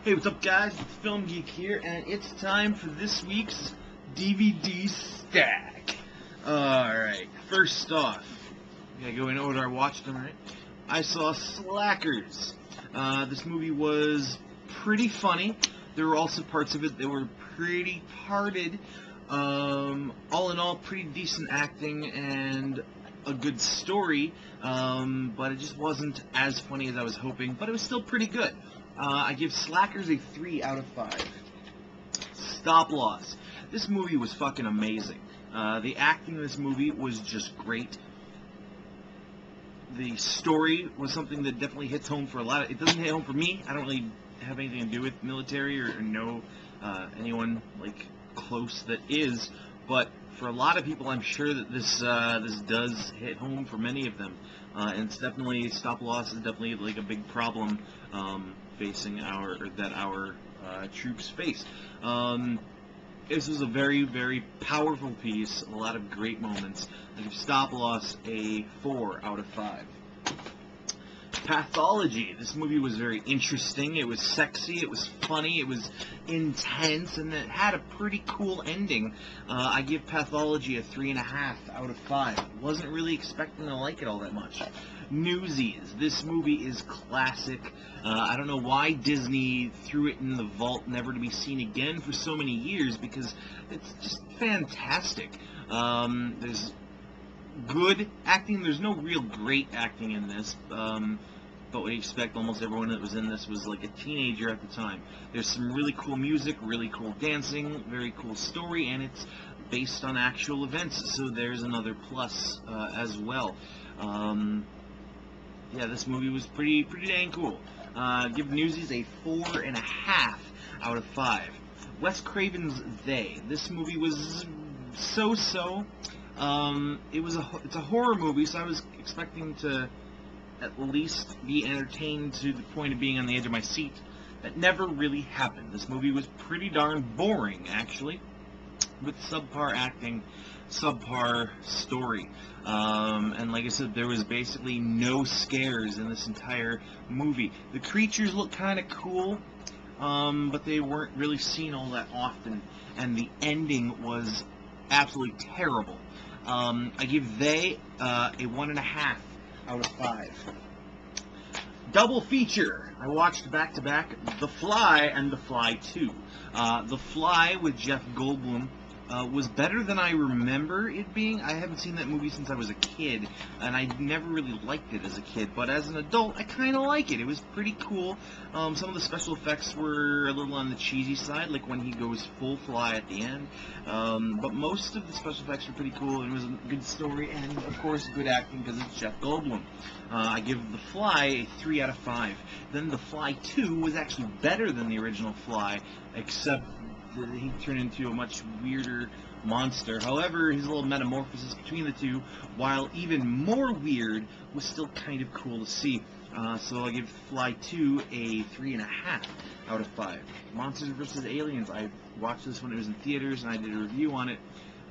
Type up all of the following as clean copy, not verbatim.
Hey, what's up, guys? It's Film Geek here, and it's time for this week's DVD stack. Alright, first off, we gotta go in order I watched them, right? I saw Slackers. This movie was pretty funny. There were also parts of it that were pretty hearted. All in all, pretty decent acting and a good story, but it just wasn't as funny as I was hoping, but it was still pretty good. I give Slackers a 3 out of 5. Stop Loss. This movie was fucking amazing. The acting in this movie was just great. The story was something that definitely hits home for a lot of... It doesn't hit home for me. I don't really have anything to do with military or know anyone, like, close that is. But for a lot of people, I'm sure that this does hit home for many of them. And it's definitely... Stop Loss is definitely, like, a big problem facing our troops face. This was a very, very powerful piece, a lot of great moments. I give Stop Loss a 4 out of 5. Pathology. This movie was very interesting. It was sexy, it was funny, it was intense, and it had a pretty cool ending. I give Pathology a 3.5 out of 5. Wasn't really expecting to like it all that much. Newsies. This movie is classic. I don't know why Disney threw it in the vault never to be seen again for so many years, because it's just fantastic. There's good acting. There's no real great acting in this, but we expect almost everyone that was in this was like a teenager at the time. There's some really cool music, really cool dancing, very cool story, and it's based on actual events, so there's another plus as well. Yeah, this movie was pretty dang cool. Give Newsies a 4.5 out of 5. Wes Craven's They. This movie was so-so. It's a horror movie, so I was expecting to at least be entertained to the point of being on the edge of my seat. That never really happened. This movie was pretty darn boring, actually, with subpar acting, subpar story. And like I said, there was basically no scares in this entire movie. The creatures looked kind of cool, but they weren't really seen all that often, and the ending was absolutely terrible. I give They a 1.5 out of 5. Double feature. I watched back-to-back The Fly and The Fly 2. The Fly with Jeff Goldblum was better than I remember it being. I haven't seen that movie since I was a kid, and I never really liked it as a kid, but as an adult, I kind of like it. It was pretty cool. Some of the special effects were a little on the cheesy side, like when he goes full fly at the end, but most of the special effects were pretty cool, and it was a good story, and of course, good acting because it's Jeff Goldblum. I give The Fly a 3 out of 5. Then The Fly 2 was actually better than the original Fly, except he turned into a much weirder monster. However, his little metamorphosis between the two, while even more weird, was still kind of cool to see. So I give Fly 2 a 3.5 out of 5. Monsters vs. Aliens. I watched this when it was in theaters, and I did a review on it.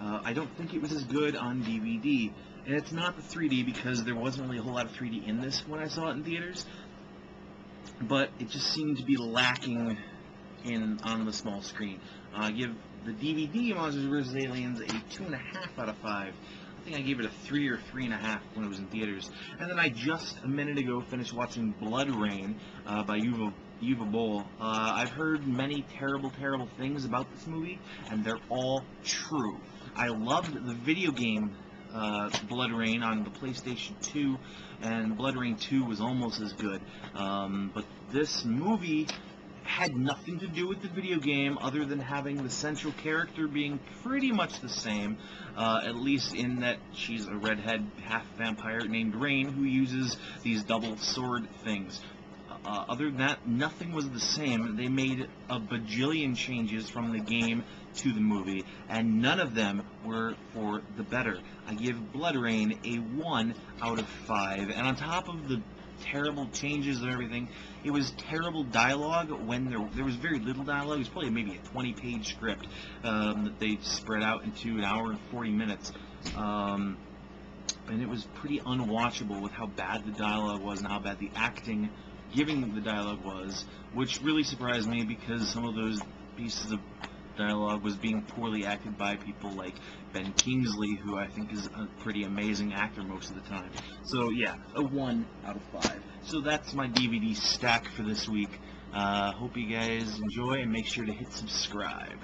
I don't think it was as good on DVD. And it's not the 3D, because there wasn't really a whole lot of 3D in this when I saw it in theaters. But it just seemed to be lacking on the small screen. I give the DVD Monsters vs. Aliens a 2.5 out of 5. I think I gave it a 3 or 3.5 when it was in theaters. And then I just a minute ago finished watching Bloodrayne by Uwe Boll. I've heard many terrible things about this movie, and they're all true. I loved the video game Bloodrayne on the PlayStation 2, and Bloodrayne 2 was almost as good. But this movie had nothing to do with the video game other than having the central character being pretty much the same, at least in that she's a redhead half-vampire named Rain who uses these double sword things. Other than that, nothing was the same. They made a bajillion changes from the game to the movie, and none of them were for the better. I give Bloodrayne a 1 out of 5, and on top of the terrible changes and everything, it was terrible dialogue when there was very little dialogue. It was probably maybe a 20-page script that they spread out into an hour and 40 minutes. And it was pretty unwatchable with how bad the dialogue was and how bad the acting giving the dialogue was, which really surprised me because some of those pieces of dialogue was being poorly acted by people like Ben Kingsley, who I think is a pretty amazing actor most of the time. So yeah, a 1 out of 5. So that's my DVD stack for this week. Hope you guys enjoy, and make sure to hit subscribe.